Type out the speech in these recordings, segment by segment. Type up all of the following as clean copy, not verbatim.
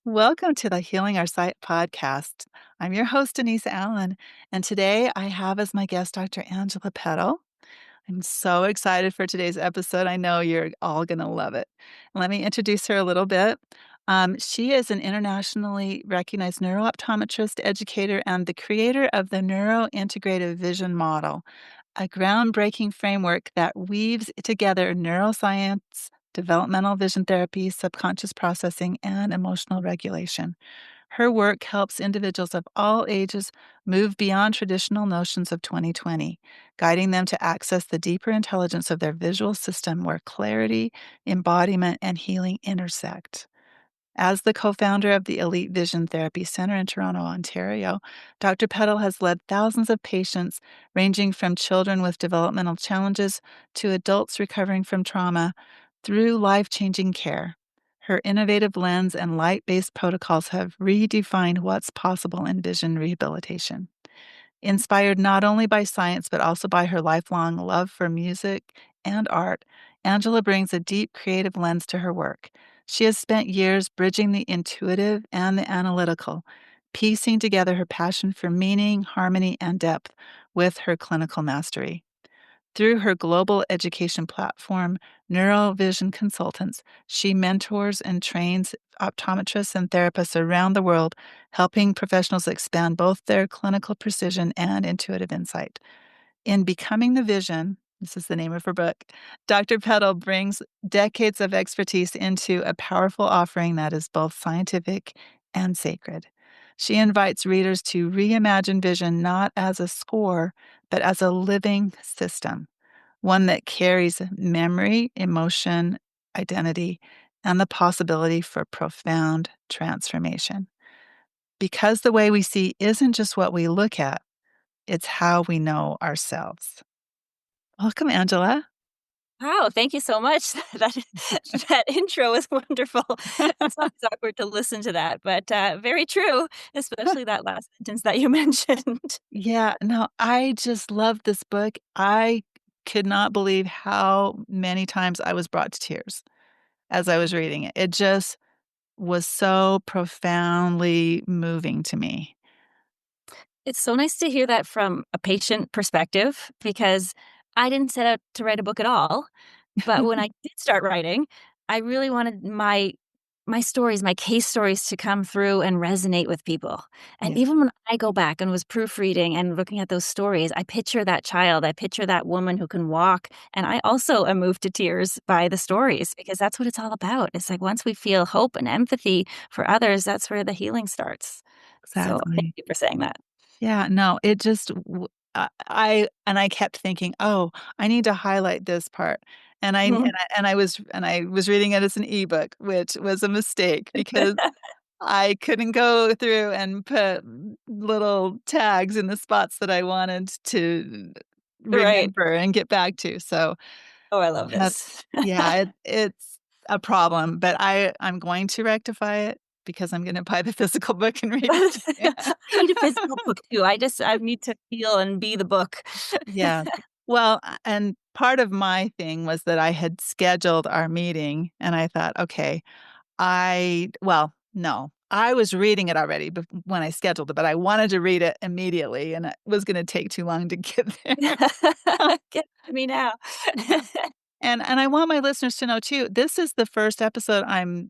Welcome to the Healing Our Sight podcast. I'm your host, Denise Allen, and today I have as my guest Dr. Angela Peddle. I'm so excited for today's episode. I know you're all going to love it. Let me introduce her a little bit. She is an internationally recognized neurooptometrist, educator, and the creator of the Neurointegrative Vision Model, a groundbreaking framework that weaves together neuroscience, developmental vision therapy, subconscious processing, and emotional regulation. Her work helps individuals of all ages move beyond traditional notions of 2020, guiding them to access the deeper intelligence of their visual system where clarity, embodiment, and healing intersect. As the co founder of the Elite Vision Therapy Center in Toronto, Ontario, Dr. Peddle has led thousands of patients, ranging from children with developmental challenges to adults recovering from trauma, through life changing care. Her innovative lens and light based protocols have redefined what's possible in vision rehabilitation. Inspired not only by science, but also by her lifelong love for music and art, Angela brings a deep creative lens to her work. She has spent years bridging the intuitive and the analytical, piecing together her passion for meaning, harmony, and depth with her clinical mastery. Through her global education platform, Neurovision Consultants, she mentors and trains optometrists and therapists around the world, helping professionals expand both their clinical precision and intuitive insight. In Becoming the Vision, this is the name of her book, Dr. Peddle brings decades of expertise into a powerful offering that is both scientific and sacred. She invites readers to reimagine vision not as a score, but as a living system, one that carries memory, emotion, identity, and the possibility for profound transformation. Because the way we see isn't just what we look at, it's how we know ourselves. Welcome, Angela. Wow, thank you so much. That that intro is wonderful. It's always awkward to listen to that, but, very true, especially that last sentence that you mentioned. Yeah, no, I just love this book. I could not believe how many times I was brought to tears as I was reading it. It just was so profoundly moving to me. It's so nice to hear that from a patient perspective because I didn't set out to write a book at all. But when I did start writing, I really wanted my stories, my case stories to come through and resonate with people. And Yeah, even when I go back and was proofreading and looking at those stories, I picture that child, I picture that woman who can walk, and I also am moved to tears by the stories because that's what it's all about. It's like once we feel hope and empathy for others, that's where the healing starts. So thank exactly. you for saying that. Yeah, no, it just I kept thinking, "Oh, I need to highlight this part." And I was reading it as an ebook, which was a mistake because I couldn't go through and put little tags in the spots that I wanted to Right. remember and get back to. So Oh, I love that's this. yeah, it's a problem, but I'm going to rectify it because I'm gonna buy the physical book and read it. I need a physical book too. I need to feel and be the book. Yeah. Well, and part of my thing was that I had scheduled our meeting, and I thought, "Okay, no, I was reading it already when I scheduled it, but I wanted to read it immediately, and it was gonna take too long to get there." Get to me now. And I want my listeners to know too, this is the first episode I'm,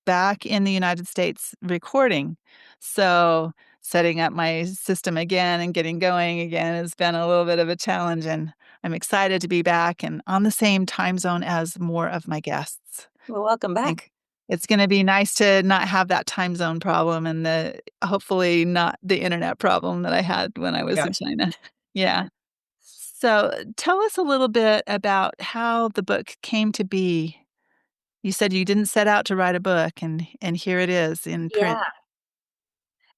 back in the United States recording. So, setting up my system again and getting going again has been a little bit of a challenge, and I'm excited to be back and on the same time zone as more of my guests. Well, welcome I think back. it's gonna be nice to not have that time zone problem and hopefully not the internet problem that I had when I was in Gosh. China. Yeah. So, tell us a little bit about how the book came to be. You said you didn't set out to write a book, and here it is in print.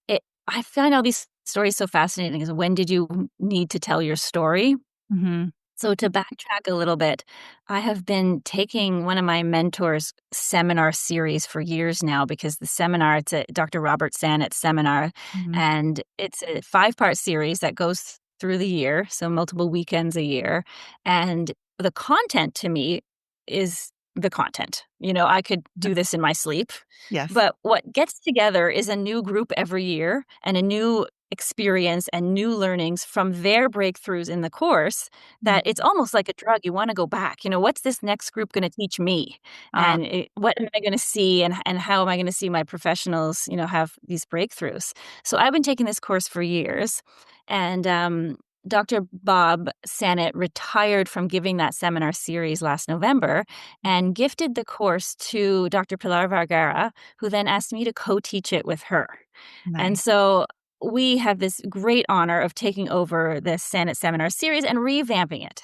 Yeah. I find all these stories so fascinating is when did you need to tell your story? Mhm. So to backtrack a little bit, I have been taking one of my mentors' seminar series for years now because the seminar, it's a Dr. Robert Sanet's seminar, Mhm. and it's a 5-part series that goes through the year, so multiple weekends a year. And the content to me is the content. I could Uh, do this in my sleep, Yes. but what gets together is a new group every year and a new experience and new learnings from their breakthroughs in the course that it's Mhm. almost like a drug. You want to go back. What's this next group going to teach me? Ah, And what am I going to see? And how am I going to see my professionals, have these breakthroughs? So I've been taking this course for years. And Dr. Bob Sannett retired from giving that seminar series last November and gifted the course to Dr. Pilar Vergara, who then asked me to co-teach it with her. And nice. so we have this great honor of taking over this Sannett seminar series and revamping it.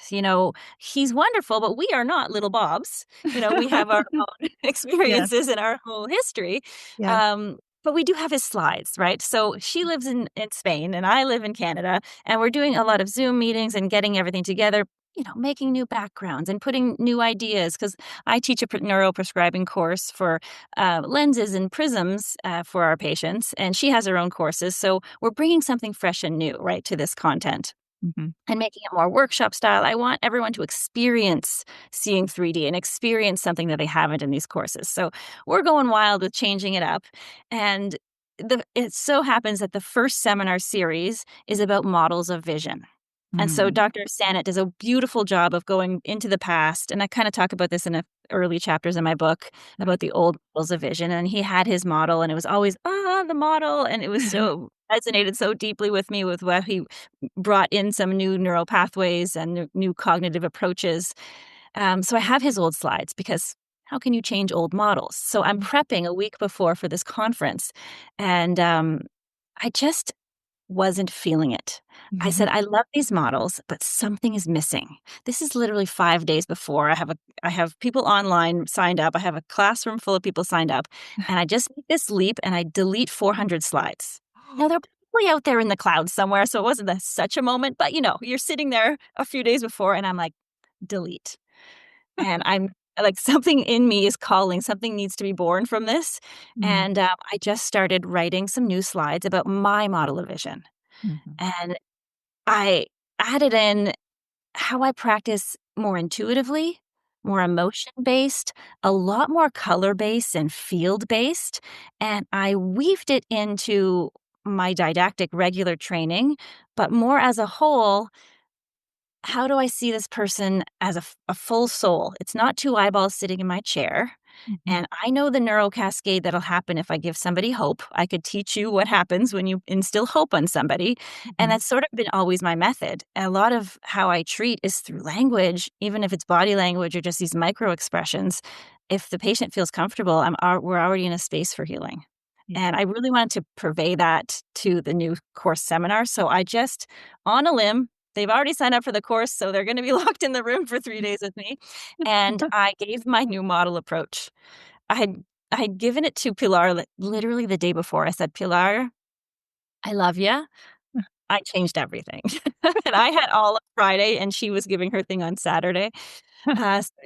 He's wonderful, but we are not little Bobs. We have our own Yes, experiences and our whole history. yes. But we do have his slides, right? So she lives in Spain and I live in Canada, and we're doing a lot of Zoom meetings and getting everything together, making new backgrounds and putting new ideas. Because I teach a neuro prescribing course for lenses and prisms for our patients, and she has her own courses. So we're bringing something fresh and new, right, to this content Mhm, and making it more workshop style. I want everyone to experience seeing 3D and experience something that they haven't in these courses. So we're going wild with changing it up. And it so happens that the first seminar series is about models of vision. And so mm, Dr. Sannett does a beautiful job of going into the past. And I kind of talk about this in early chapters in my book nice. about the old models of vision. And he had his model, and it was always, the model. And it was so resonated so deeply with me with what he brought in some new neural pathways and new cognitive approaches. So I have his old slides because how can you change old models? So I'm prepping a week before for this conference, and I just wasn't feeling it. I Mhm, said, I love these models, but something is missing. This is literally 5 days before. I have people online signed up. I have a classroom full of people signed up, and I just make this leap and I delete 400 slides. Now they're probably out there in the clouds somewhere, so it wasn't such a moment. But you're sitting there a few days before, and I'm like, delete. And I'm like, something in me is calling. Something needs to be born from this. mm, And I just started writing some new slides about my model of vision. mhm, And I added in how I practice more intuitively, more emotion based, a lot more color based and field based. And I weaved it into my didactic regular training, but more as a whole. How do I see this person as a full soul? It's not two eyeballs sitting in my chair. mhm, And I know the neural cascade that'll happen if I give somebody hope. I could teach you what happens when you instill hope on somebody. And mhm, that's sort of been always my method. A lot of how I treat is through language, even if it's body language or just these micro expressions. If the patient feels comfortable, we're already in a space for healing. yeah. And I really wanted to purvey that to the new course seminar. So I just, on a limb, they've already signed up for the course, so they're gonna be locked in the room for 3 days with me, and I gave my new model approach. I had I had given it to Pilar literally the day before. I said, "Pilar, I love you. I changed everything." And I had all of Friday, and she was giving her thing on Saturday.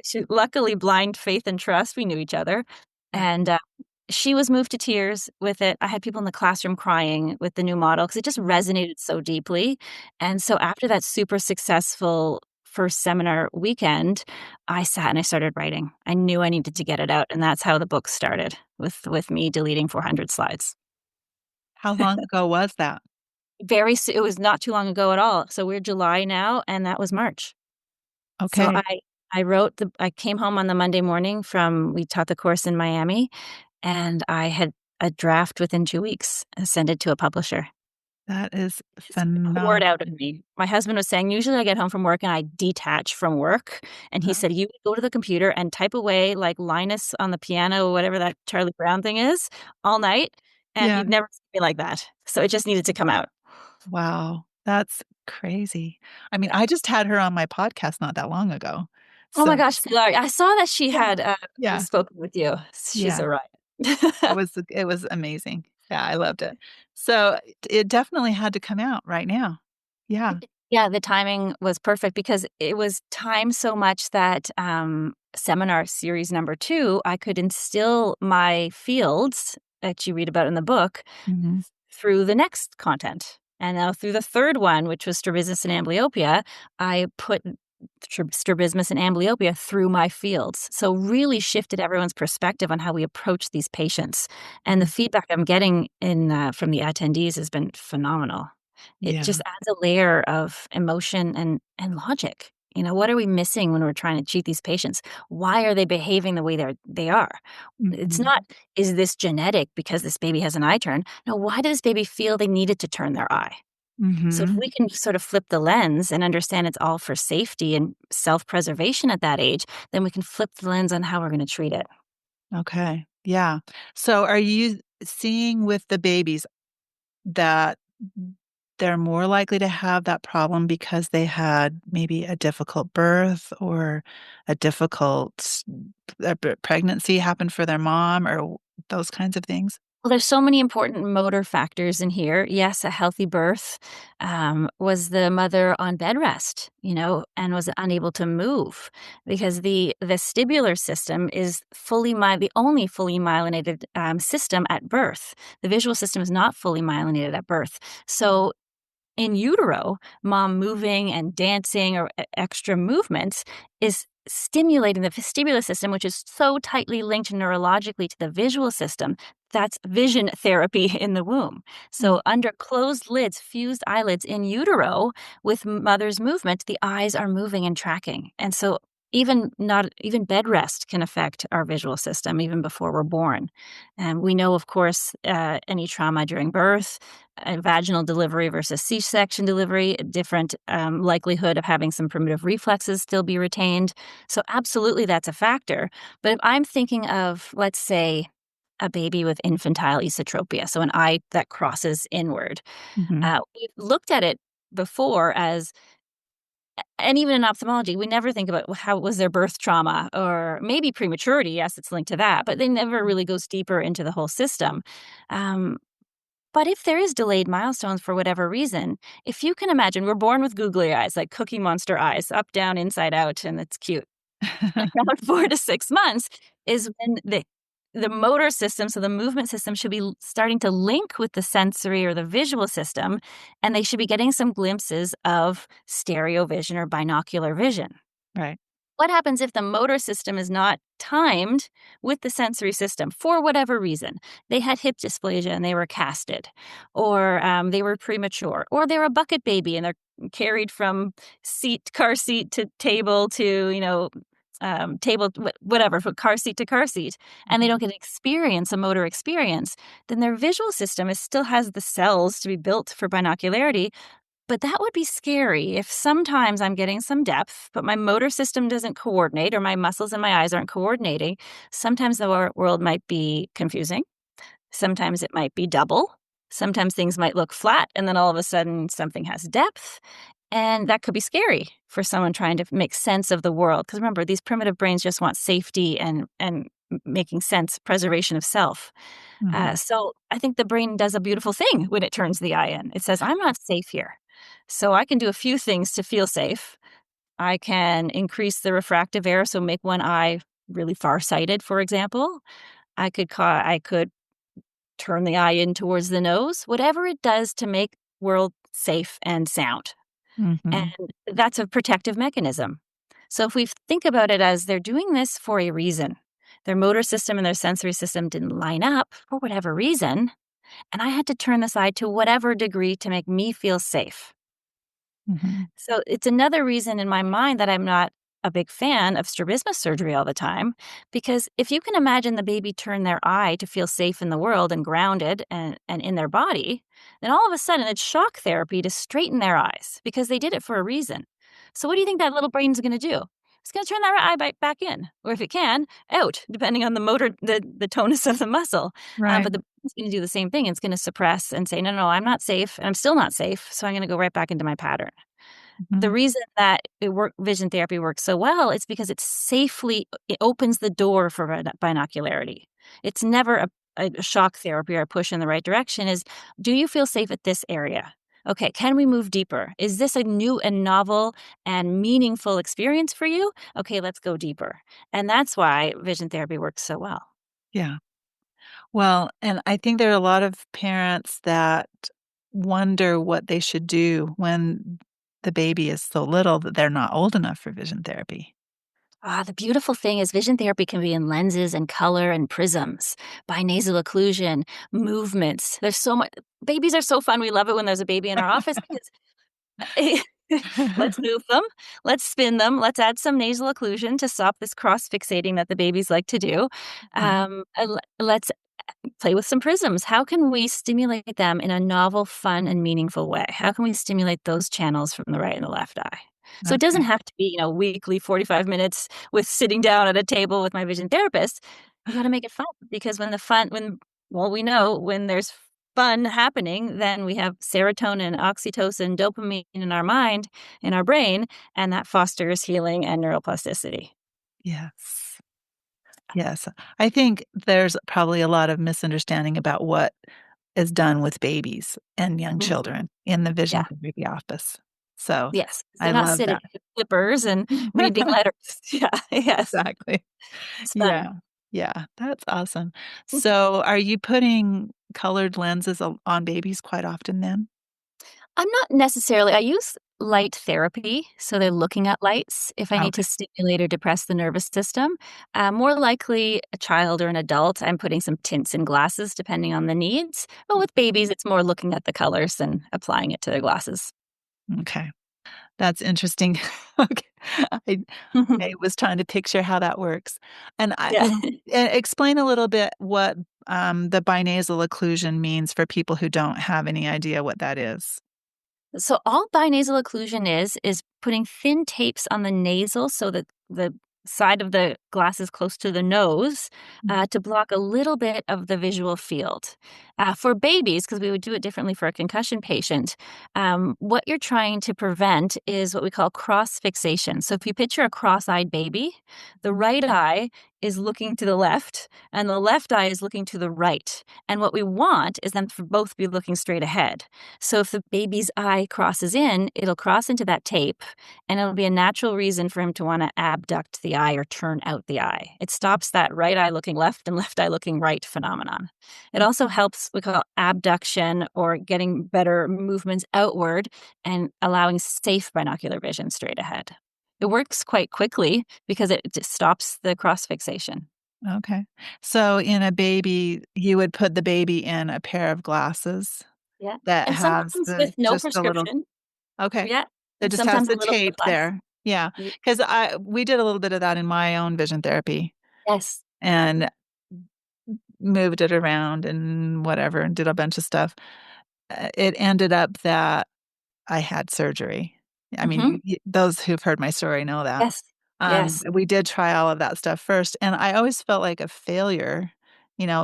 She luckily, blind faith and trust, we knew each other, Right. and, she was moved to tears with it. I had people in the classroom crying with the new model because it just resonated so deeply, and so after that super successful first seminar weekend, I sat and I started writing. I knew I needed to get it out, and that's how the book started, with me deleting 400 slides. How long ago was that? It was not too long ago at all. So we're July now, and that was March. So Okay, I came home on the Monday morning we taught the course in Miami, and I had a draft within 2 weeks and sent it to a publisher. that is Just poured phenomenal. out of me. My husband was saying, "Usually I get home from work and I detach from work." And he Uh-huh. said, "You go to the computer and type away like Linus on the piano, whatever that Charlie Brown thing is, all night, and Yeah. you'd never see me like that." So it just needed to come out. Wow, that's crazy. I mean, Yeah. I just had her on my podcast not that long ago. Oh my So, gosh, Pilar, I saw that she yeah, had, yeah, spoken with you. She's yeah. a riot. It was amazing. Yeah, I loved it. So, it definitely had to come out right now. Yeah. Yeah, the timing was perfect because it was timed so much that, seminar series number 2, I could instill my fields that you read about in the book Mhm. through the next content. And now through the third one, which was strabismus and amblyopia, I put strabismus and amblyopia through my fields. So really shifted everyone's perspective on how we approach these patients. And the Mhm. feedback I'm getting from the attendees has been phenomenal. It Yeah. just adds a layer of emotion and logic. What are we missing when we're trying to treat these patients? Why are they behaving the way they are? It's Mhm. not, is this genetic because this baby has an eye turn? No, why did this baby feel they needed to turn their eye? So if Mhm. we can sort of flip the lens and understand it's all for safety and self-preservation at that age, then we can flip the lens on how we're going to treat it. Okay. Yeah. So are you seeing with the babies that they're more likely to have that problem because they had maybe a difficult birth or a difficult pregnancy happened for their mom or those kinds of things? Well, there's so many important motor factors in here. Yes, a healthy birth. Was the mother on bed rest, and was unable to move because the vestibular system is the only fully myelinated system at birth. The visual system is not fully myelinated at birth. So in utero, mom moving and dancing or extra movements is stimulating the vestibular system, which is so tightly linked neurologically to the visual system. That's vision therapy in the womb. Mm. So, under closed lids, fused eyelids in utero, with mother's movement, the eyes are moving and tracking. And so, even bed rest can affect our visual system even before we're born. And we know, of course, any trauma during birth, vaginal delivery versus C-section delivery, a different likelihood of having some primitive reflexes still be retained. So absolutely that's a factor. But if I'm thinking of, let's say, a baby with infantile esotropia, so an eye that crosses inward, Mhm. we've looked at it before as, and even in ophthalmology, we never think about how was their birth trauma or maybe prematurity. Yes, it's linked to that, but they never really goes deeper into the whole system. Um, but if there is delayed milestones for whatever reason, if you can imagine, we're born with googly eyes, like Cookie Monster eyes, up, down, inside out, and it's cute. Around 4 to 6 months is when the motor system, so the movement system, should be starting to link with the sensory or the visual system, and they should be getting some glimpses of stereo vision or binocular vision. Right. What happens if the motor system is not timed with the sensory system for whatever reason? They had hip dysplasia and they were casted, or they were premature, or they're a bucket baby and they're carried from car seat to table to, table, whatever, from car seat to car seat, and they Mhm. don't get a motor experience, then their visual system still has the cells to be built for binocularity, but that would be scary if sometimes I'm getting some depth, but my motor system doesn't coordinate or my muscles in my eyes aren't coordinating. Sometimes the world might be confusing. Sometimes it might be double. Sometimes things might look flat and then all of a sudden something has depth. And that could be scary for someone trying to make sense of the world. Because remember, these primitive brains just want safety and making sense, preservation of self. Mhm. So I think the brain does a beautiful thing when it turns the eye in. It says, I'm not safe here. So I can do a few things to feel safe. I can increase the refractive error, so make one eye really farsighted, for example. I could turn the eye in towards the nose, whatever it does to make world safe and sound. And Mhm. that's a protective mechanism. So if we think about it as they're doing this for a reason, their motor system and their sensory system didn't line up for whatever reason, and I had to turn the side to whatever degree to make me feel safe. Mhm. So it's another reason in my mind that I'm not a big fan of strabismus surgery all the time, because if you can imagine the baby turn their eye to feel safe in the world and grounded and in their body, then all of a sudden it's shock therapy to straighten their eyes because they did it for a reason. So what do you think that little brain's going to do? It's going to turn that eye back in, or if it can, out, depending on the tonus of the muscle. Right. But the brain's going to do the same thing. It's going to suppress and say, no, no, I'm not safe, and I'm still not safe, so I'm going to go right back into my pattern. The Mhm. reason that vision therapy works so well is because it opens the door for binocularity. It's never a shock therapy or a push in the right direction. Is, do you feel safe at this area? Okay, can we move deeper? Is this a new and novel and meaningful experience for you? Okay, let's go deeper. And that's why vision therapy works so well. Yeah. Well, and I think there are a lot of parents that wonder what they should do when the baby is so little that they're not old enough for vision therapy. The beautiful thing is vision therapy can be in lenses and color and prisms, binasal occlusion, movements. There's so much. Babies are so fun. We love it when there's a baby in our office because let's move them, let's spin them, let's add some nasal occlusion to stop this cross fixating that the babies like to do. Mhm. Let's play with some prisms. How can we stimulate them in a novel, fun, and meaningful way? How can we stimulate those channels from the right and the left eye? So it doesn't Okay. have to be, weekly 45 minutes with sitting down at a table with my vision therapist. You got to make it fun because well, we know when there's fun happening, then we have serotonin, oxytocin, dopamine in our mind, in our brain, and that fosters healing and neuroplasticity. Yes. Yes. I think there's probably a lot of misunderstanding about what is done with babies and young Mhm. children in the vision Yeah. therapy office. So, Yes, 'cause I they're not love sitting that. with flippers and reading letters. Yeah, yes, Exactly. it's fun. Yeah. Yeah, that's awesome. So, are you putting colored lenses on babies quite often then? I'm not necessarily I use light therapy, so they're looking at lights if I need to Okay. stimulate or depress the nervous system. More likely a child or an adult, I'm putting some tints in glasses depending on the needs, but with babies, it's more looking at the colors and applying it to their glasses. Okay. That's interesting. Okay. I I was trying to picture how that works. And Yeah. explain a little bit what, the binasal occlusion means for people who don't have any idea what that is. So all binasal occlusion is putting thin tapes on the nasal so that the side of the glass is close to the nose Mm, to block a little bit of the visual field. For babies, because we would do it differently for a concussion patient, what you're trying to prevent is what we call cross fixation. So if you picture a cross-eyed baby, the mm, right eye is looking to the left and the left eye is looking to the right. And what we want is them to both be looking straight ahead. So if the baby's eye crosses in, it'll cross into that tape, and it'll be a natural reason for him to want to abduct the eye or turn out the eye. It stops that right eye looking left and left eye looking right phenomenon. It mm. also helps, we call abduction or getting better movements outward and allowing safe binocular vision straight ahead. It works quite quickly because it just stops the cross fixation. Okay. So in a baby, you would put the baby in a pair of glasses Yeah. that And has sometimes with the no just a little. prescription. Okay. Yeah. That And just has sometimes a the little tape lip less. there. Yeah. 'Cause we did a little bit of that in my own vision therapy Yes. and moved it around and whatever and did a bunch of stuff. It ended up that I had surgery. I mean, Mhm. those who've heard my story know that. Yes. Yes. We did try all of that stuff first, and I always felt like a failure,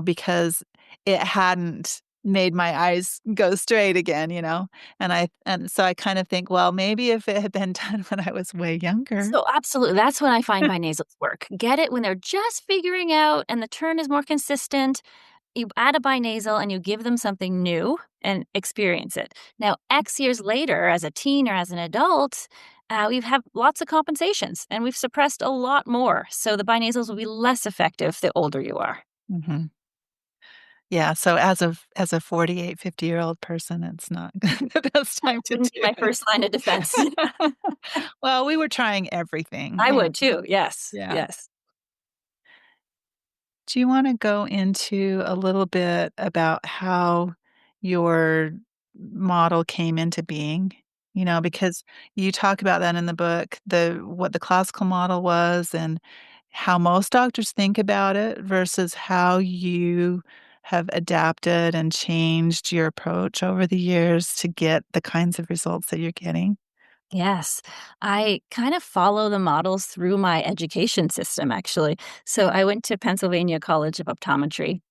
because it hadn't made my eyes go straight again, and so I kind of think, well, maybe if it had been done when I was way younger. So, absolutely, that's when I find binasals work. Get it when they're just figuring out and the turn is more consistent. You add a binasal and you give them something new and experience it. Now, X years later, as a teen or as an adult, we've had lots of compensations and we've suppressed a lot more. So the binasals will be less effective the older you are. Mhm. Yeah, so as a 48, 50-year-old person, it's not the best time to Wouldn't be do my it. first line of defense. Well, we were trying everything, I would too. Yes. yeah. Yes. Do you wanna go into a little bit about how your model came into being? Because you talk about that in the book, what the classical model was and how most doctors think about it versus how you have adapted and changed your approach over the years to get the kinds of results that you're getting. Yes. I kind of follow the models through my education system, actually. So I went to Pennsylvania College of Optometry.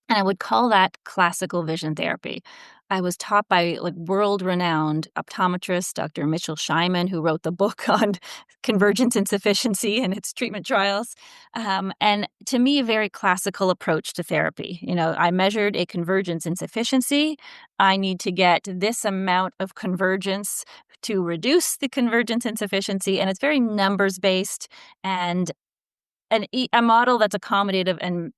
And I would call that classical vision therapy. I was taught by like world-renowned optometrist Dr. Mitchell Scheiman, who wrote the book on convergence insufficiency and its treatment trials. And to me, a very classical approach to therapy. I measured a convergence insufficiency. I need to get this amount of convergence to reduce the convergence insufficiency, and it's very numbers based and a model that's accommodative and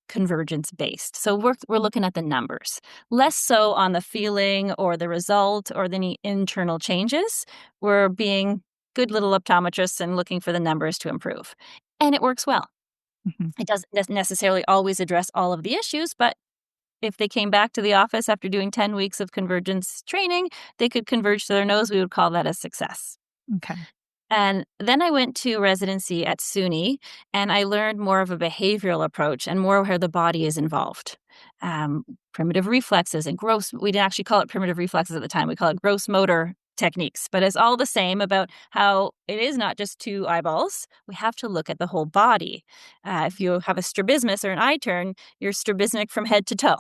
convergence based. So we're looking at the numbers, less so on the feeling or the result or any internal changes. We're being good little optometrists and looking for the numbers to improve. And it works well. Mhm. It doesn't necessarily always address all of the issues, but if they came back to the office after doing 10 weeks of convergence training, they could converge to their nose. We would call that a success. Okay. And then I went to residency at SUNY, and I learned more of a behavioral approach and more where the body is involved. Um, Primitive reflexes and gross, we didn't actually call it primitive reflexes at the time. We call it gross motor techniques, but it's all the same about how it is not just two eyeballs. We have to look at the whole body. If you have a strabismus or an eye turn, you're strabismic from head to toe.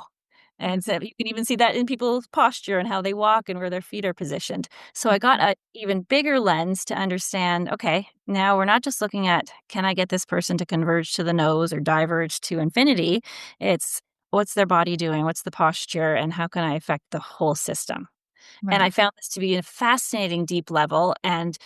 Yeah. And so you can even see that in people's posture and how they walk and where their feet are positioned. So I got Mhm. an even bigger lens to understand, okay, now we're not just looking at, can I get this person to converge to the nose or diverge to infinity? It's what's their body doing? What's the posture? And how can I affect the whole system? And I Right. found this to be a fascinating deep level, and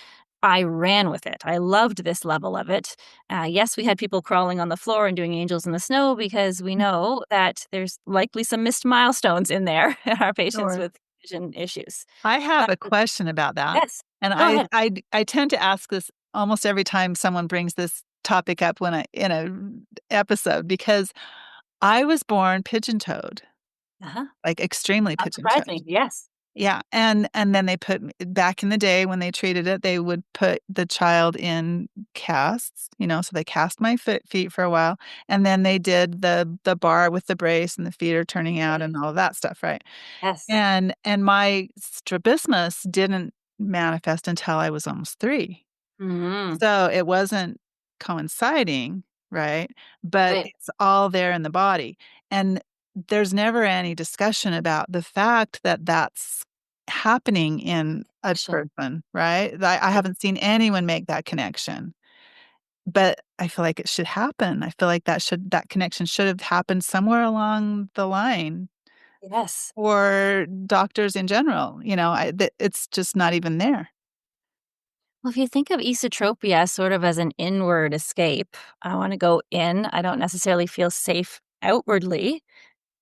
I ran with it. I loved this level of it. Yes, we had people crawling on the floor and doing angels in the snow because we know that there's likely some missed milestones in there in our patients Sure. with vision issues. I have But a question about that, yes, and go ahead. I tend to ask this almost every time someone brings this topic up when I in a episode because I was born pigeon-toed, Uh-huh. like, extremely Not surprising. pigeon-toed. Yes. Yeah, and then they put me back in the day when they treated it, they would put the child in casts, so they cast my feet for a while, and then they did the bar with the brace and the feet are turning out Right. and all of that stuff, right? Yes. And my strabismus didn't manifest until I was almost 3. Mhm. So, it wasn't coinciding, right? But Right. it's all there in the body, and there's never any discussion about the fact that that's happening in a Action. person, right? I Right. haven't seen anyone make that connection, but I feel like it should happen. I feel like that connection should have happened somewhere along the line Yes. for doctors in general, it's just not even there. Well, if you think of esotropia sort of as an inward escape, I want to go in. I don't necessarily feel safe outwardly.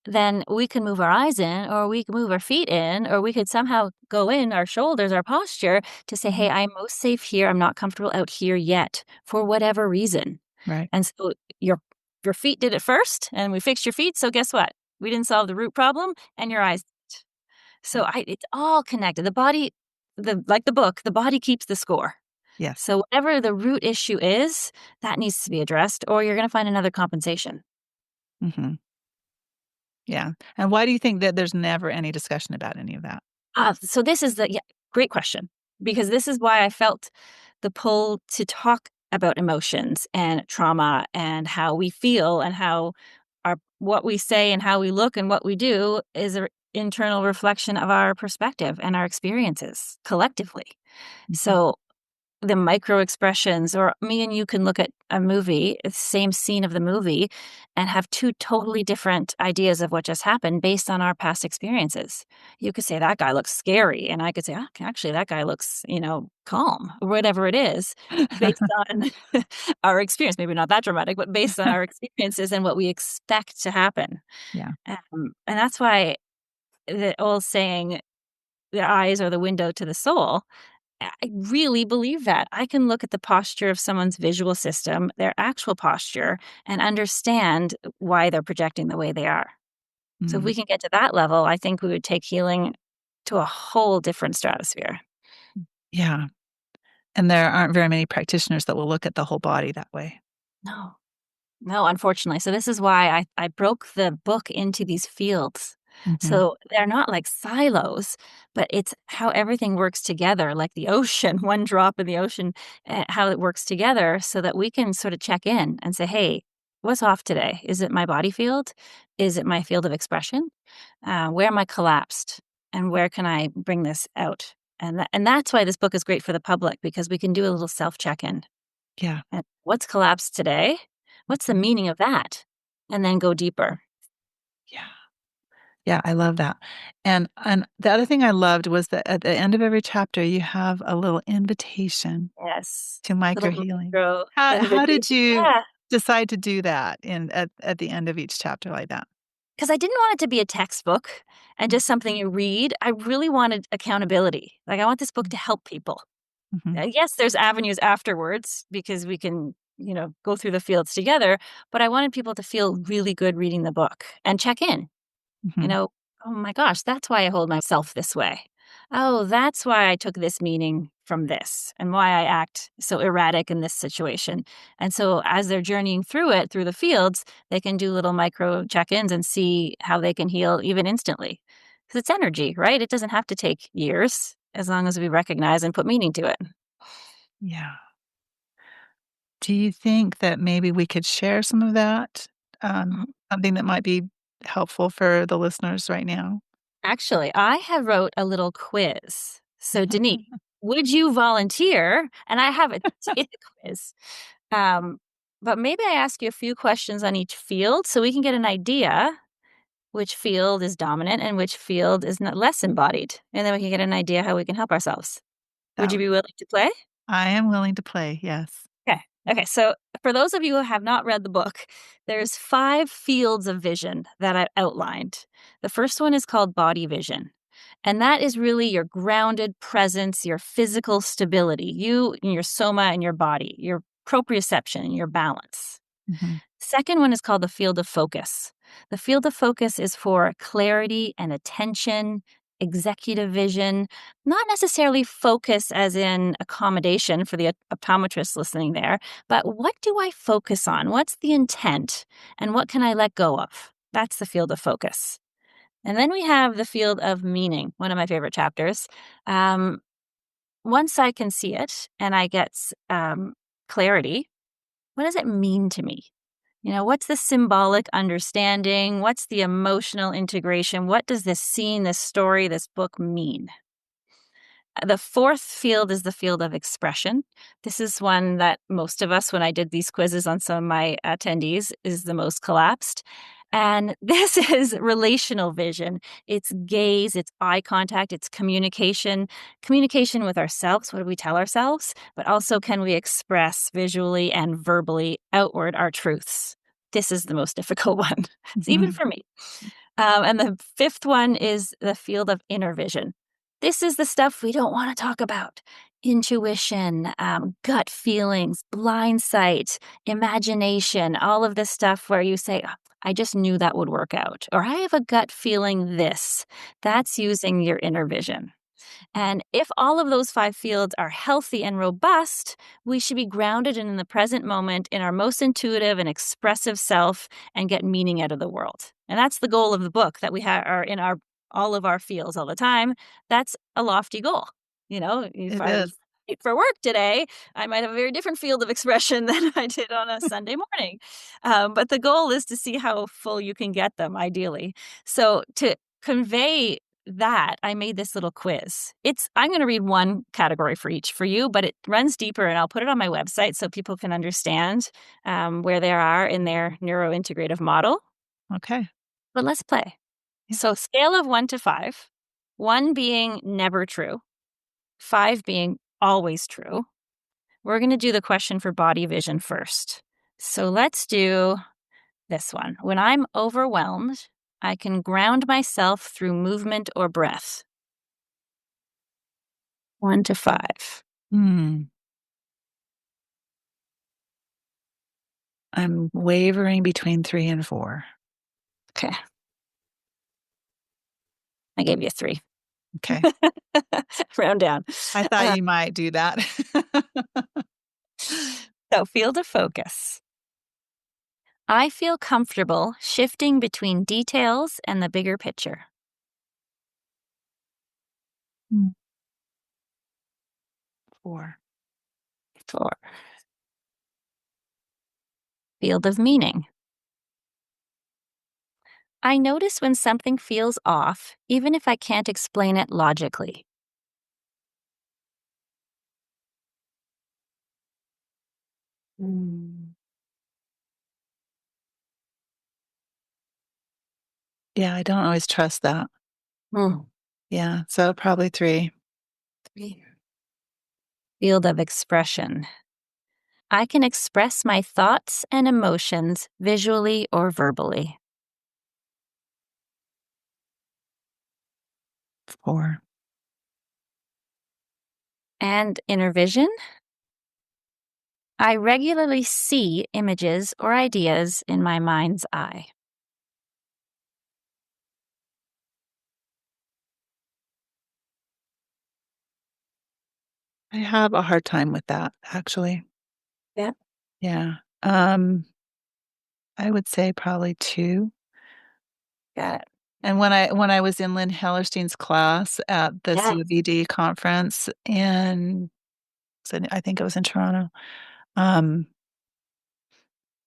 Then we can move our eyes in, or we can move our feet in, or we could somehow go in our shoulders, our posture to say, hey, Mhm. I'm most safe here. I'm not comfortable out here yet for whatever reason. Right. And so your feet did it first, and we fixed your feet. So guess what? We didn't solve the root problem, and your eyes. So it's all connected. The body, like the book, the body keeps the score. Yes. So whatever the root issue is, that needs to be addressed, or you're going to find another compensation. Mhm. Yeah, and why do you think that there's never any discussion about any of that? So this is the yeah, great question, because this is why I felt the pull to talk about emotions and trauma and how we feel and how our what we say and how we look and what we do is an internal reflection of our perspective and our experiences collectively. Mhm. So the micro expressions, or me and you can look at a movie, the same scene of the movie, and have two totally different ideas of what just happened based on our past experiences. You could say that guy looks scary, and I could say, actually, that guy looks, calm, or whatever it is, based on our experience. Maybe not that dramatic, but based on our experiences and what we expect to happen. Yeah. And that's why the old saying, "The eyes are the window to the soul." I really believe that. I can look at the posture of someone's visual system, their actual posture, and understand why they're projecting the way they are. So if Mm. we can get to that level, I think we would take healing to a whole different stratosphere. Yeah, and there aren't very many practitioners that will look at the whole body that way. No. No, unfortunately. So this is why I broke the book into these fields. Mhm. So they're not like silos, but it's how everything works together, like the ocean, one drop in the ocean, how it works together so that we can sort of check in and say, hey, what's off today? Is it my body field? Is it my field of expression? Where am I collapsed? And where can I bring this out? And that's why this book is great for the public, because we can do a little self check in. Yeah. And what's collapsed today? What's the Mhm. meaning of that? And then go deeper. Yeah. Yeah, I love that. And the other thing I loved was that at the end of every chapter, you have a little invitation Yes. to micro Little healing. micro How invitation. did you Yeah. decide to do that at the end of each chapter like that? 'Cause I didn't want it to be a textbook and just something you read. I really wanted accountability. Like, I want this book to help people. Mhm, Yes, there's avenues afterwards because we can, go through the fields together, but I wanted people to feel really good reading the book and check in. You mhm. know, "Oh my gosh, that's why I hold myself this way. Oh, that's why I took this meaning from this and why I act so erratic in this situation." And so as they're journeying through it, through the fields, they can do little micro check-ins and see how they can heal even instantly. Because it's energy, right? It doesn't have to take years as long as we recognize and put meaning to it. Yeah. Do you think that maybe we could share some of that? Mhm. Something that might be helpful for the listeners right now? Actually, I have wrote a little quiz. So, Denise, would you volunteer? And I have a data quiz. Um, but maybe I ask you a few questions on each field so we can get an idea which field is dominant and which field is not less embodied. And then we can get an idea how we can help ourselves. Would That you be willing to play? I am willing to play, yes. Okay. Okay. So, for those of you who have not read the book, there's 5 fields of vision that I outlined. The first one is called body vision. And that is really your grounded presence, your physical stability, you and your soma and your body, your proprioception and your balance. Mhm, Second one is called the field of focus. The field of focus is for clarity and attention, executive vision, not necessarily focus as in accommodation for the optometrists listening there, but what do I focus on? What's the intent? And what can I let go of? That's the field of focus. And then we have the field of meaning, one of my favorite chapters. Um, Once I can see it and I get clarity, what does it mean to me? What's the symbolic understanding? What's the emotional integration? What does this scene, this story, this book mean? The fourth field is the field of expression. This is one that most of us, when I did these quizzes on some of my attendees, is the most collapsed. And this is relational vision. It's gaze, it's eye contact, it's communication, communication with ourselves. What do we tell ourselves? But also, can we express visually and verbally outward our truths? This is the most difficult one. It's even mhm. for me. And the fifth one is the field of inner vision. This is the stuff we don't want to talk about: intuition, gut feelings, blind sight, imagination, all of this stuff where you say, "Oh, I just knew that would work out," or "I have a gut feeling this." That's using your inner vision. And if all of those 5 fields are healthy and robust, we should be grounded and in the present moment in our most intuitive and expressive self and get meaning out of the world. And that's the goal of the book, that we are in our all of our fields all the time. That's a lofty goal. If It I was is. late for work today, I might have a very different field of expression than I did on a Sunday morning. But the goal is to see how full you can get them, ideally. So to convey that, I made this little quiz. I'm going to read one category for each for you, but it runs deeper, and I'll put it on my website so people can understand where they are in their neurointegrative model. Okay. But let's play. Yeah. So, scale of 1 to 5, 1 being never true, 5 being always true. We're going to do the question for body vision first. So, let's do this one. When I'm overwhelmed, I can ground myself through movement or breath. 1 to 5. Hmm. I'm wavering between 3 and 4. Okay. I gave you 3. Okay. Round down. I thought Uh, you might do that. so, field of focus. I feel comfortable shifting between details and the bigger picture. Mm, 4. 4. Field of meaning. I notice when something feels off, even if I can't explain it logically. Mm. Yeah, I don't always trust that. Hmm. Yeah, so probably 3. 3. Field of expression. I can express my thoughts and emotions visually or verbally. 4. And inner vision, I regularly see images or ideas in my mind's eye. I have a hard time with that, actually. Yeah. Yeah. Um, I would say probably 2. Got it. And when I was in Lynn Hellerstein's class at the Yes. COVD conference in I think it was in Toronto, um,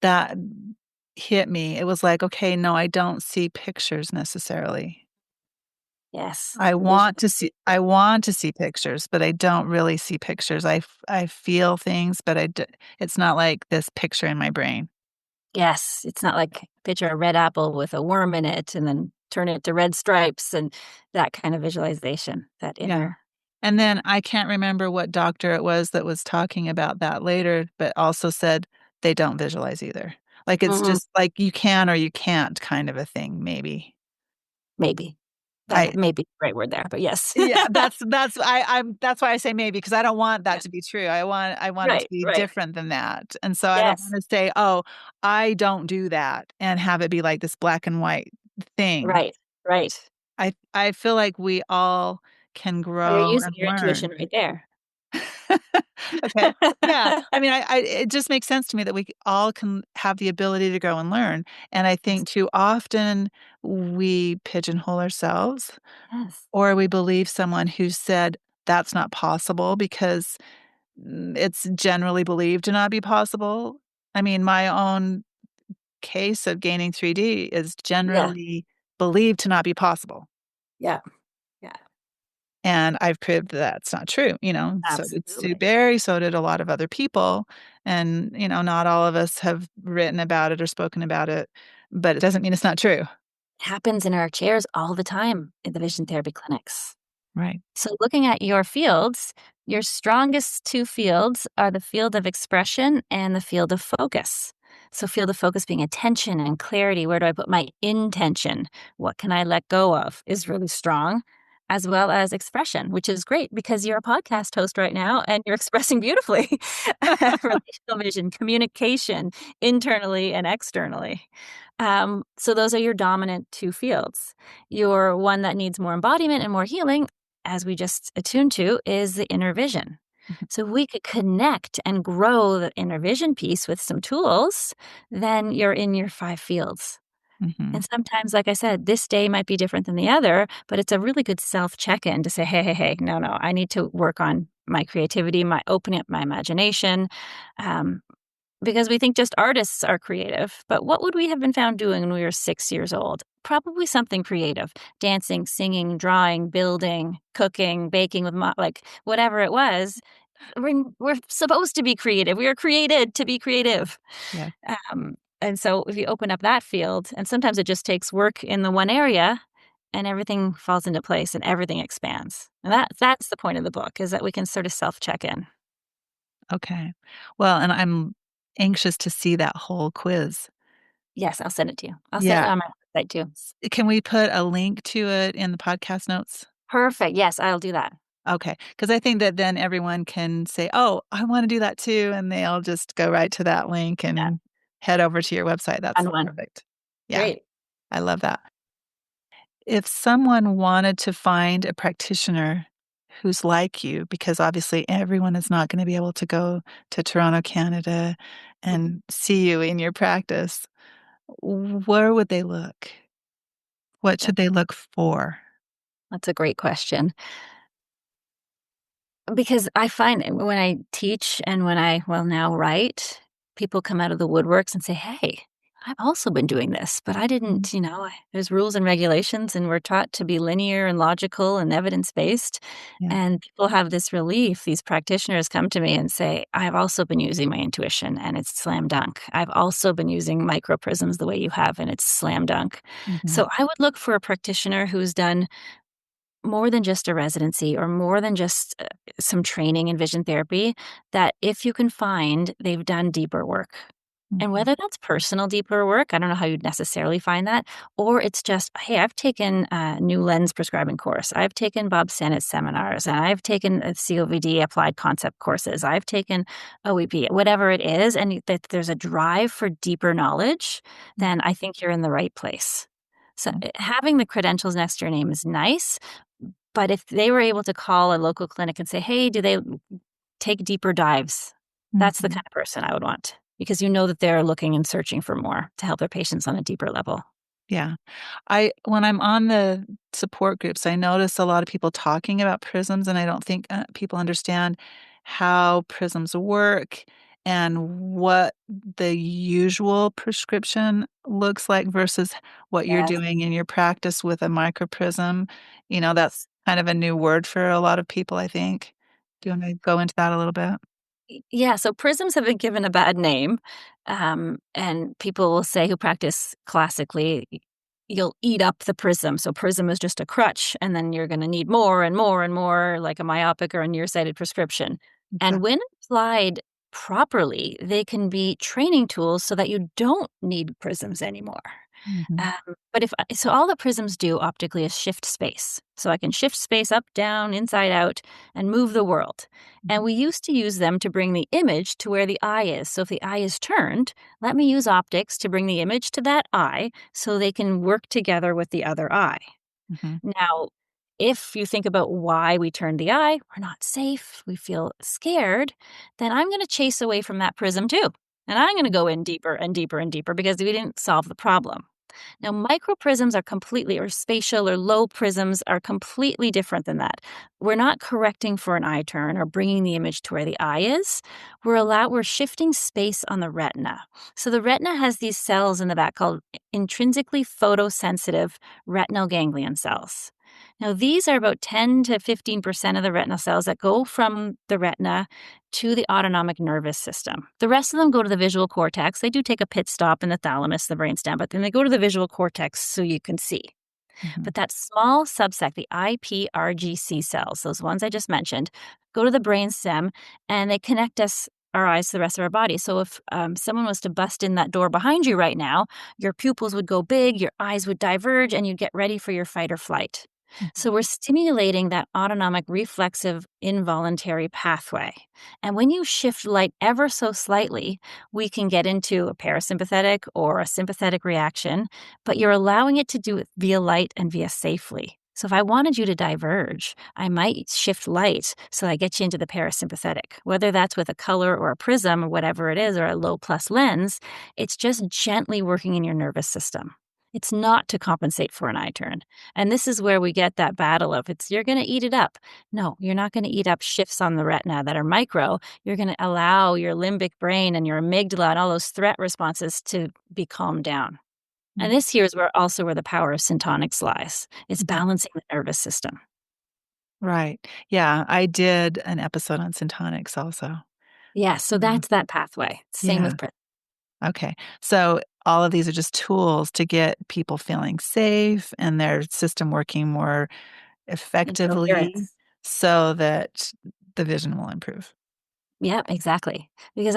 that hit me. It was like, "Okay, no, I don't see pictures necessarily. Yes. I want to see pictures, but I don't really see pictures. I feel things, but it's not like this picture in my brain." Yes. It's not like picture a red apple with a worm in it and then turn it to red stripes and that kind of visualization, that Yeah. inner. And then I can't remember what doctor it was that was talking about that later, but also said they don't visualize either. Like, it's Mhm. just like you can or you can't kind of a thing, maybe. Maybe. I That may be the right word there, but yes. Yeah, that's why I say maybe, because I don't want that Yeah. to be true. I want it to Right, be right. different than that, and so I don't Yes. wanna say, "Oh, I don't do that," and have it be like this black and white thing. Right, right. I feel like we all can Well, you're grow using and your intuition learn. right there. Okay. Yeah. I mean, I it just makes sense to me that we all can have the ability to grow and learn, and I Yes, think too often we pigeonhole ourselves, yes. or we believe someone who said that's not possible because, it's generally believed to not be possible. I mean, my own case of gaining 3D is Yeah, generally believed to not be possible. yeah, yeah. And I've proved that that's not true, so did Sue Absolutely. Berry, so did a lot of other people, and, not all of us have written about it or spoken about it, but it doesn't mean it's not true. Happens in our chairs all the time in the vision therapy clinics. Right. So, looking at your fields, your strongest two fields are the field of expression and the field of focus. So, field of focus being attention and clarity. Where do I put my intention? What can I let go of is really strong, as well as expression, which is great because you're a podcast host right now and you're expressing beautifully. Relational vision, communication internally and externally. So, those are your dominant two fields. Your one that needs more embodiment and more healing, as we just attuned to, is the inner vision. Mhm, So we could connect and grow the inner vision piece with some tools, then you're in your 5 fields. mhm, And sometimes, like I said, this day might be different than the other, but it's a really good self check-in to say, "Hey, hey, hey, no, no, I need to work on my creativity, my opening up my imagination." Um, because we think just artists are creative, but what would we have been found doing when we were 6 years old? Probably something creative. Dancing, singing, drawing, building, cooking, baking with like, whatever it was. We're supposed to be creative. We are created to be creative. yeah, And so if you open up that field, and sometimes it just takes work in the one area, and everything falls into place and everything expands. And that's the point of the book, is that we can sort of self-check in. okay. Well, and I'm anxious to see that whole quiz. Yes, I'll send it to you. I'll send it Yeah. on my website too. Can we put a link to it in the podcast notes? Perfect. Yes, I'll do that. Okay, because I think that then everyone can say, "Oh, I wanna do that too," and they'll just go right to that link Yeah, and head over to your website. That's fun one. perfect. Yeah, Great. I love that. If someone wanted to find a practitioner who's like you, because obviously everyone is not gonna be able to go to Toronto, Canada, Mhm. and see you in your practice, where would they look? What That should they look for? that's a great question. Because I find when I teach and when I, well, now write, people come out of the woodworks and say, "Hey, I've also been doing this, but I Mhm. didn't, there's rules and regulations, and we're taught to be linear and logical and evidence-based." Yeah, And people have this relief. These practitioners come to me and say, "I've also been using my intuition and it's slam dunk. I've also been using microprisms the way you have and it's slam dunk." mhm, So I would look for a practitioner who's done more than just a residency or more than just some training in vision therapy, that if you can find they've done deeper work. And Mhm. whether that's personal deeper work, I don't know how you'd necessarily find that, or it's just, hey, I've taken a new lens prescribing course. I've taken Bob Sennett's seminars, and I've taken COVD applied concept courses. I've taken OEP, whatever it is, and that there's a drive for deeper knowledge, then I think you're in the right place. So Mhm. having the credentials next to your name is nice, but if they were able to call a local clinic and say, hey, do they take deeper dives? That's the Mhm. kind of person I would want because you know that they're looking and searching for more to help their patients on a deeper level. Yeah. I when I'm on the support groups, I notice a lot of people talking about prisms, and I don't think, people understand how prisms work and what the usual prescription looks like versus what you're Yes. doing in your practice with a microprism. That's kind of a new word for a lot of people, I think. Do you wanna go into that a little bit? Yeah, so prisms have been given a bad name, and people will say who practice classically, you'll eat up the prism. So prism is just a crutch, and then you're going to need more and more and more, like a myopic or a nearsighted prescription. And when applied properly, they can be training tools so that you don't need prisms anymore. Mhm. But if so, all the prisms do optically is shift space. So I can shift space up, down, inside out, and move the world. And Mhm. we used to use them to bring the image to where the eye is. So if the eye is turned, let me use optics to bring the image to that eye so they can work together with the other eye. Mhm. Now, if you think about why we turned the eye, we're not safe, we feel scared, then I'm going to chase away from that prism too. And I'm going to go in deeper and deeper and deeper because we didn't solve the problem. Now, microprisms are completely, or spatial or low prisms are completely different than that. We're not correcting for an eye turn or bringing the image to where the eye is. We're shifting space on the retina. So the retina has these cells in the back called intrinsically photosensitive retinal ganglion cells. Now, these are about 10 to 15% of the retinal cells that go from the retina to the autonomic nervous system. The rest of them go to the visual cortex. They do take a pit stop in the thalamus, the brainstem, but then they go to the visual cortex so you can see. Mhm. But that small subset, the iPRGC cells, those ones I just mentioned, go to the brainstem and they connect our eyes to the rest of our body. So if someone was to bust in that door behind you right now, your pupils would go big, your eyes would diverge, and you'd get ready for your fight or flight. Mhm. So we're stimulating that autonomic reflexive involuntary pathway. And when you shift light ever so slightly, we can get into a parasympathetic or a sympathetic reaction, but you're allowing it to do it via light and via safely. So if I wanted you to diverge, I might shift light so I get you into the parasympathetic. Whether that's with a color or a prism or whatever it is, or a low plus lens, it's just gently working in your nervous system. It's not to compensate for an eye turn. And this is where we get that battle of you're going to eat it up. No, you're not going to eat up shifts on the retina that are micro. You're going to allow your limbic brain and your amygdala and all those threat responses to be calmed down. And Mhm. this here is where the power of syntonics lies. It's Mhm. balancing the nervous system. Right. Yeah, I did an episode on Syntonics also. Yeah, so Mhm. that's that pathway. Same Yeah, with prison. okay. So, all of these are just tools to get people feeling safe and their system working more effectively Incoherence. so that the vision will improve. Yeah, exactly. Because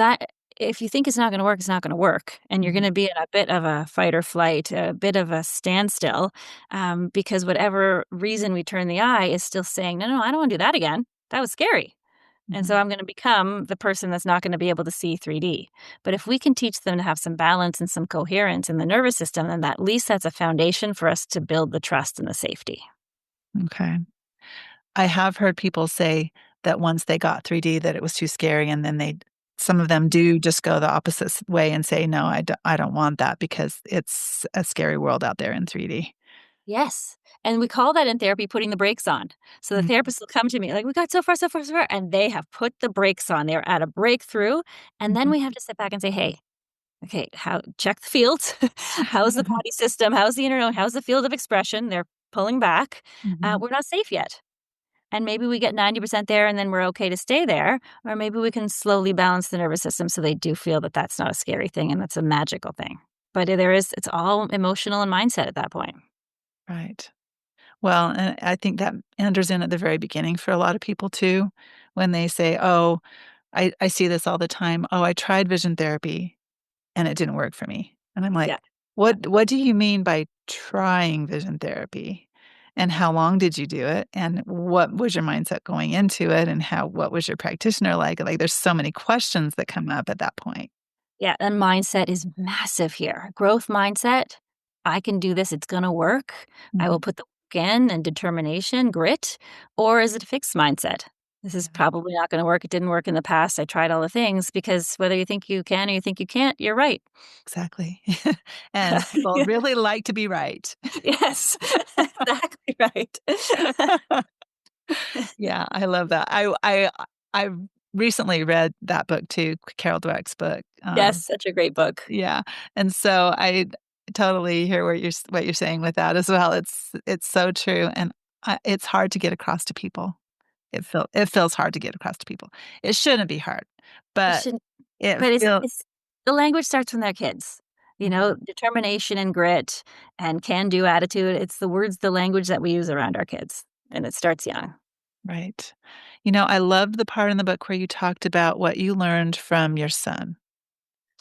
if you think it's not going to work, it's not going to work, and you're going Mhm. to be in a bit of a fight or flight, a bit of a standstill, because whatever reason we turn the eye is still saying, "No, no, I don't want to do that again. That was scary." And so Mhm. I'm going to become the person that's not going to be able to see 3D. But if we can teach them to have some balance and some coherence in the nervous system, then at least that's a foundation for us to build the trust and the safety. Okay. I have heard people say that once they got 3D that it was too scary, and then some of them do just go the opposite way and say, "No, I don't want that because it's a scary world out there in 3D." Yes. And we call that in therapy putting the brakes on. So the Mhm. therapist will come to me like, we got so far, so far, so far. And they have put the brakes on. They're at a breakthrough. And then Mhm. we have to sit back and say, hey, okay, check the fields. How's the body system? How's the inner knowing? How's the field of expression? They're pulling back. Mhm. We're not safe yet. And maybe we get 90% there and then we're okay to stay there. Or maybe we can slowly balance the nervous system so they do feel that that's not a scary thing and that's a magical thing. But it's all emotional and mindset at that point. Right. Well, and I think that enters in at the very beginning for a lot of people too, when they say, "Oh, I see this all the time. Oh, I tried vision therapy and it didn't work for me." And I'm like, Yeah. "What do you mean by trying vision therapy? And how long did you do it? And what was your mindset going into it? And what was your practitioner like?" Like, there's so many questions that come up at that point. Yeah, and mindset is massive here. Growth mindset, I can do this, it's gonna work. I will Mhm. put the work in and determination, grit, or is it a fixed mindset? This is Yeah, probably not gonna work. It didn't work in the past. I tried all the things because whether you think you can or you think you can't, you're right. exactly. And people Yeah. really like to be right. Yes, exactly right. Yeah, I love that. I recently read that book too, Carol Dweck's book. Yes, such a great book. Yeah, and so I totally hear what you're saying with that as well. It's so true, and it's hard to get across to people. It feels hard to get across to people. It shouldn't be hard, It but shouldn't it but feel it's the language starts when they're kids. You Mhm, know, determination and grit and can-do attitude, it's the words, the language that we use around our kids, and it starts young. right. I loved the part in the book where you talked about what you learned from your son.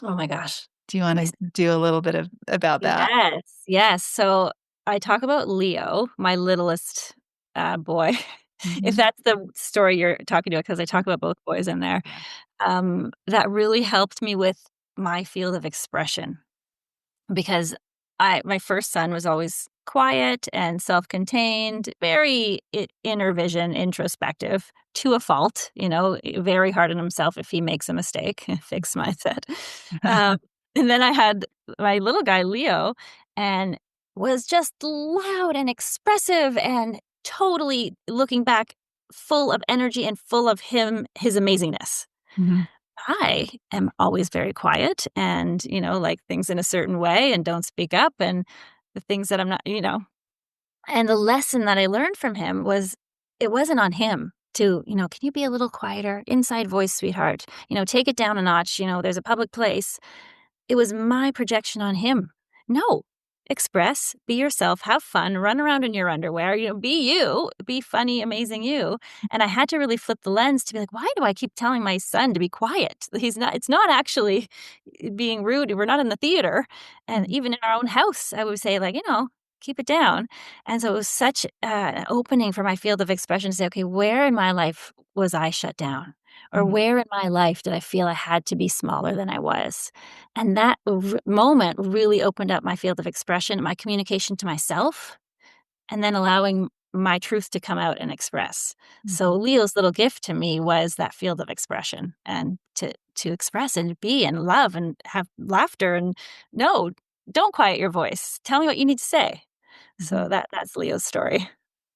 Oh my gosh. Do you My wanna s do a little bit of about that? Yes, yes. So, I talk about Leo, my littlest, boy, if Mhm. that's the story you're talking about, because I talk about both boys in there. Yeah. That really helped me with my field of expression. Because I my first son was always quiet and self-contained, very inner vision, introspective to a fault, very hard on himself if he makes a mistake, fixed mindset. Um, and then I had my little guy, Leo, and was just loud and expressive and totally looking back full of energy and full of his amazingness. Mhm, I am always very quiet and, like things in a certain way and don't speak up and the things that I'm not. And the lesson that I learned from him was it wasn't on him to, can you be a little quieter? Inside voice, sweetheart. Take it down a notch. There's a public place. It was my projection on him. No. Express, be yourself, have fun, run around in your underwear, be you, be funny, amazing you. And I had to really flip the lens to be like, why do I keep telling my son to be quiet? It's not actually being rude. We're not in the theater. And mhm, even in our own house, I would say, like, keep it down. And so it was such an opening for my field of expression to say, okay, where in my life was I shut down? Or mhm, where in my life did I feel I had to be smaller than I was? And that moment really opened up my field of expression, my communication to myself, and then allowing my truth to come out and express. So mhm, Leo's little gift to me was that field of expression and to express and be and love and have laughter and no, don't quiet your voice. Tell me what you need to say. So mhm. that's Leo's story.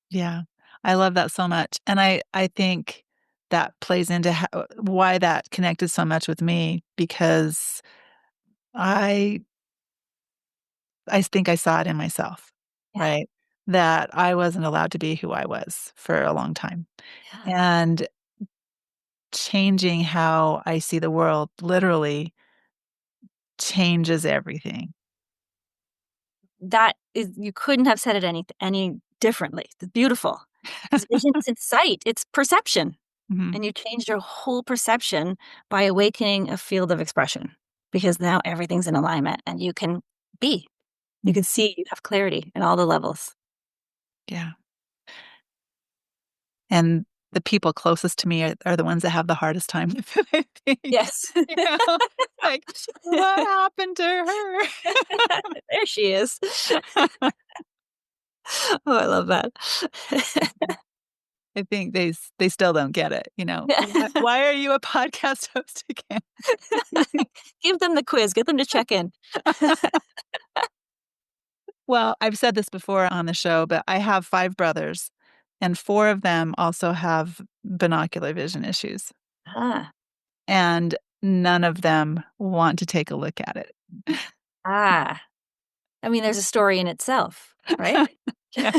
Yeah, I love that so much, and I think that plays into why that connected so much with me because I I think I saw it in myself, Yeah. right? That I wasn't allowed to be who I was for a long time, Yeah. and changing how I see the world literally changes everything. That is you couldn't have said it any differently. It's beautiful because vision isn't sight, it's perception. Mhm, And you changed your whole perception by awakening a field of expression because now everything's in alignment and you can be. You mhm, can see, you have clarity in all the levels. yeah, and the people closest to me are the ones that have the hardest time with it, I think, Yes. you know? Like, "What happened to her?" There she is. Oh, I love that. I think they still don't get it, "Why are you a podcast host again?" Give them the quiz, get them to check in. Well, I've said this before on the show, but I have 5 brothers, and 4 of them also have binocular vision issues, Ah, and none of them want to take a look at it. ah. I mean, there's a story in itself, right? Yeah,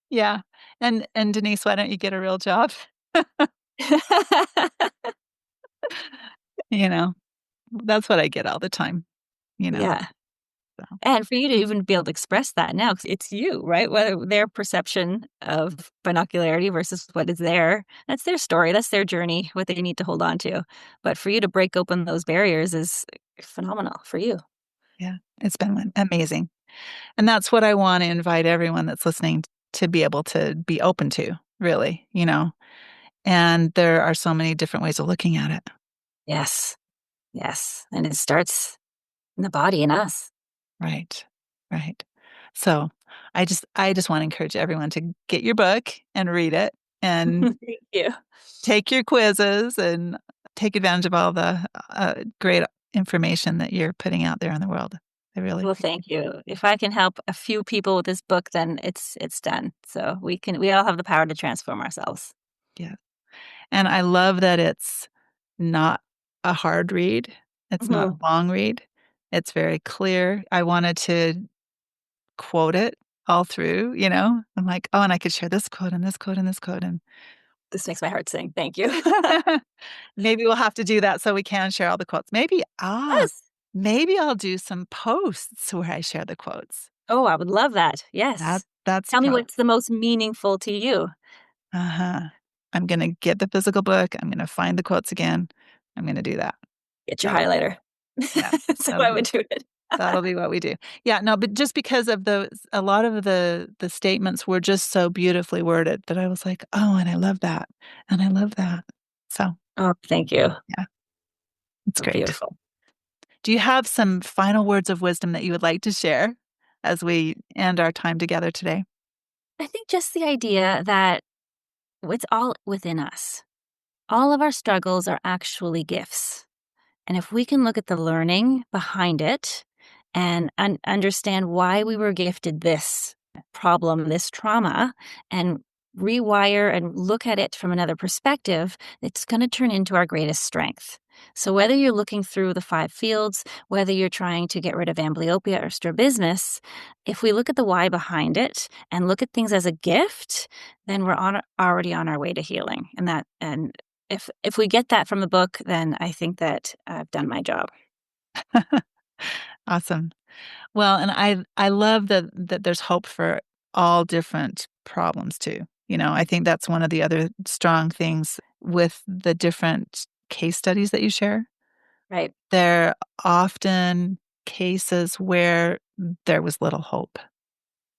yeah, and Denise, why don't you get a real job? You know? That's what I get all the time, you know? Yeah. So, And for you to even be able to express that now, 'cause it's you, right? Whether their perception of binocularity versus what is there, that's their story, that's their journey, what they need to hold on to. But for you to break open those barriers is phenomenal for you. yeah, it's been amazing. And that's what I wanna invite everyone that's listening to be able to be open to, really, you know? And there are so many different ways of looking at it. Yes, yes, and it starts in the body and us. Right. Right. So, I just wanna encourage everyone to get your book and read it and Thank you. take your quizzes and take advantage of all the, great information that you're putting out there in the world. I really Well, appreciate thank you. If I can help a few people with this book, then it's done. So we all have the power to transform ourselves. yeah. And I love that it's not a hard read. It's not a Mhm. long read. It's very clear. I wanted to quote it all through, you know? I'm like, "Oh, and I could share this quote and this quote and this quote," and This makes my heart sing. Thank you. maybe we'll have to do that so we can share all the quotes. Yes. Maybe I'll do some posts where I share the quotes. Oh, I would love that. Yes. That's Tell me probably what's the most meaningful to you. uh-huh. I'm gonna get the physical book, I'm gonna find the quotes again, I'm gonna do that. Get your That'll highlighter. yeah, So that'll I be would do it. that'll be what we do. Yeah, no, but just because of a lot of the statements were just so beautifully worded that I was like, "Oh, and I love that, and I love that." So, Oh, thank you. yeah, it's great. Beautiful. Do you have some final words of wisdom that you would like to share as we end our time together today? I think just the idea that it's all within us. All of our struggles are actually gifts. And if we can look at the learning behind it and understand why we were gifted this problem, this trauma, and rewire and look at it from another perspective, it's going to turn into our greatest strength. So, whether you're looking through the five fields, whether you're trying to get rid of amblyopia or strabismus, if we look at the why behind it and look at things as a gift, then already on our way to healing. And if we get that from the book, then I think that I've done my job. Awesome. Well, and I love that there's hope for all different problems too. You know, I think that's one of the other strong things with the different case studies that you share. Right. They're often cases where there was little hope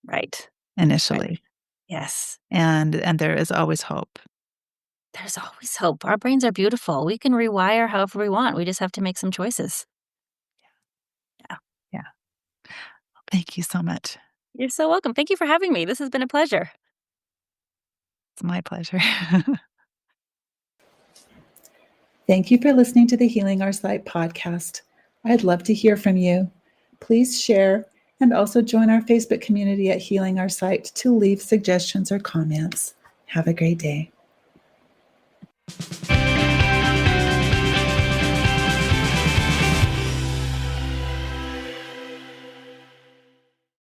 Right. Right. initially, Yes. and there is always hope. There's always hope. Our brains are beautiful. We can rewire however we want. We just have to make some choices. Yeah. Yeah. Thank you so much. You're so welcome. Thank you for having me. This has been a pleasure. It's my pleasure. Thank you for listening to the Healing Our Sight podcast. I'd love to hear from you. Please share and also join our Facebook community at Healing Our Sight to leave suggestions or comments. Have a great day.